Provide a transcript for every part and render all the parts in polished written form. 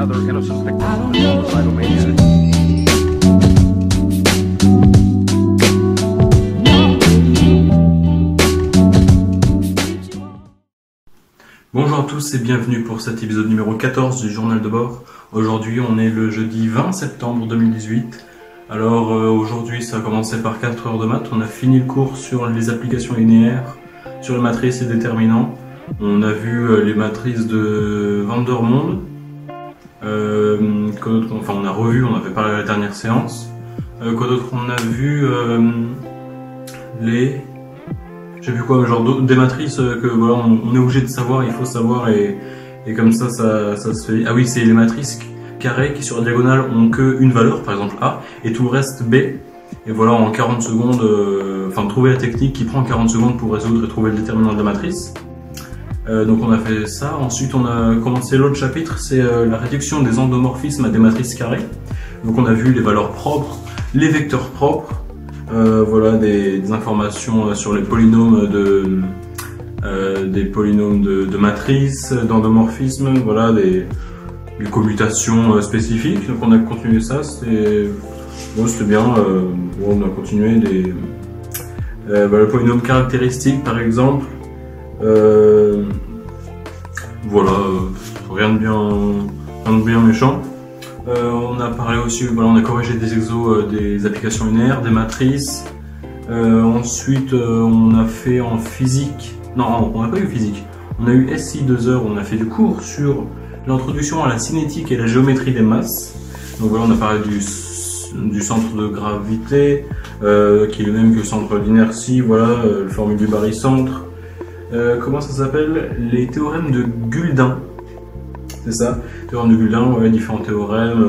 another innocent victim of a suicidal maniac. Bonjour à tous et bienvenue pour cet épisode numéro 14 du journal de bord. Aujourd'hui on est le jeudi 20 septembre 2018. Alors aujourd'hui ça a commencé par 4 heures de maths. On a fini le cours sur les applications linéaires, sur les matrices et déterminants. On a vu les matrices de Vandermonde. On a revu, on avait parlé à la dernière séance. Quoi d'autre? On a vu les... Je sais plus quoi, genre des matrices que voilà, on est obligé de savoir, il faut savoir et comme ça se fait. Ah oui, c'est les matrices carrées qui sur la diagonale ont qu'une valeur, par exemple A, et tout le reste B. Et voilà, en 40 secondes, trouver la technique qui prend 40 secondes pour résoudre et trouver le déterminant de la matrice. Donc on a fait ça. Ensuite on a commencé l'autre chapitre, c'est la réduction des endomorphismes à des matrices carrées. Donc on a vu les valeurs propres, les vecteurs propres. Voilà des informations sur les polynômes de matrices, d'endomorphisme, voilà des commutations spécifiques. Donc on a continué ça, c'était bien. On a continué le polynôme caractéristique par exemple. Rien de bien méchant. On a parlé aussi, on a corrigé des exos des applications linéaires, des matrices. Ensuite, on a fait en physique. Non, on n'a pas eu physique. On a eu SI 2 heures. On a fait du cours sur l'introduction à la cinétique et la géométrie des masses. Donc voilà, on a parlé du centre de gravité, qui est le même que le centre d'inertie. Voilà, le formule du barycentre. Comment ça s'appelle? Les théorèmes de Guldin. C'est ça, théorème de Guldin, différents théorèmes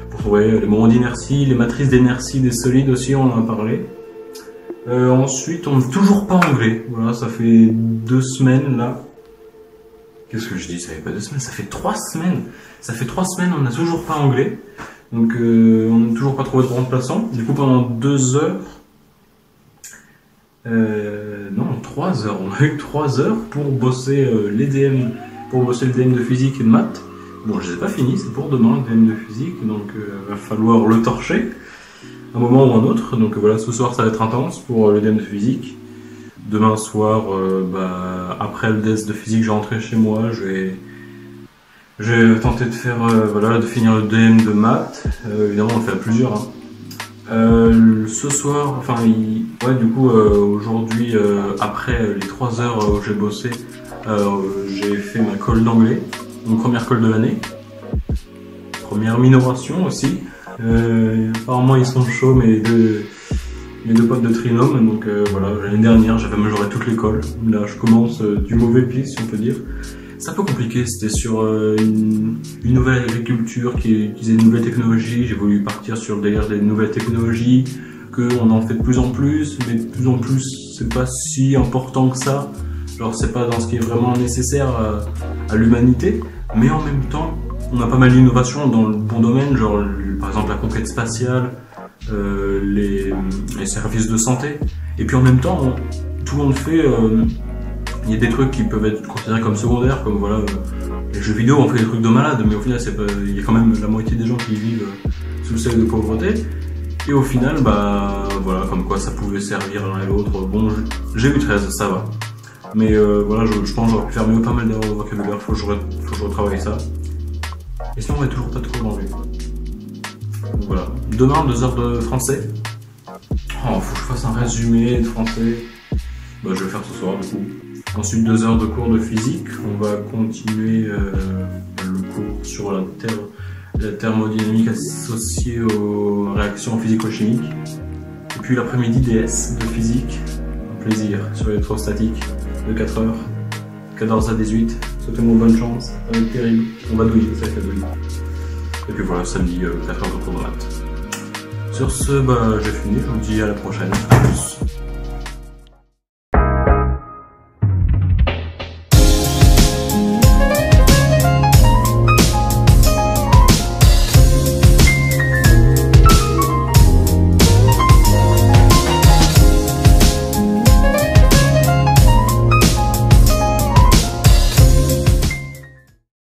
pour trouver les moments d'inertie, les matrices d'inertie des solides aussi, on en a parlé. Ensuite, on n'est toujours pas anglais. Voilà, ça fait 2 semaines là. Qu'est-ce que je dis? Ça fait pas 2 semaines, ça fait 3 semaines. Ça fait 3 semaines, on n'a toujours pas anglais. Donc, on n'a toujours pas trouvé de remplaçant. Du coup, pendant 2 heures. Non, 3 heures. On a eu 3 heures pour bosser les DM. Pour bosser le DM de physique et de maths. Bon, je les ai pas finis, c'est pour demain le DM de physique, donc va falloir le torcher un moment ou un autre. Donc voilà, ce soir ça va être intense pour le DM de physique. Demain soir, après le DS de physique, je vais rentrer chez moi, je vais tenter de faire, de finir le DM de maths. Évidemment, on le fait à plusieurs. Ce soir, aujourd'hui, après les 3 heures où j'ai bossé, j'ai fait ma colle d'anglais, mon première colle de l'année, première minoration aussi. Apparemment ils sont chauds mes deux potes de trinôme, donc l'année dernière j'avais majoré toutes les colles. Là je commence du mauvais pied si on peut dire. C'est un peu compliqué, c'était sur une nouvelle agriculture qui utilisait de nouvelles technologies. J'ai voulu partir sur le délire des nouvelles technologies, qu'on en fait de plus en plus, mais de plus en plus c'est pas si important que ça. Genre c'est pas dans ce qui est vraiment nécessaire à l'humanité, mais en même temps on a pas mal d'innovations dans le bon domaine, genre par exemple la conquête spatiale, les services de santé, et puis en même temps tout le monde fait, il y a des trucs qui peuvent être considérés comme secondaires, comme les jeux vidéo on fait des trucs de malade, mais au final il y a quand même la moitié des gens qui vivent sous le seuil de pauvreté, et au final comme quoi ça pouvait servir l'un et l'autre. Bon, j'ai eu 13, ça va. Mais je pense que j'aurais pu faire mieux, pas mal d'erreurs de vocabulaire, faut que je retravaille ça. Et sinon on est toujours pas trop dans le but. Donc voilà. Demain, 2 heures de français. Faut que je fasse un résumé de français. Je vais le faire ce soir du coup. Ensuite 2 heures de cours de physique. On va continuer le cours sur la thermodynamique associée aux réactions physico-chimiques. Et puis l'après-midi DS de physique. Un plaisir sur l'électrostatique. De 4 heures, 14 à 18, souhaitez-moi bonne chance, ça va être terrible, on va douiller, ça va être douiller. Et puis voilà, samedi, 4 heures de cours de maths. Sur ce, j'ai fini, je vous dis à la prochaine, à plus.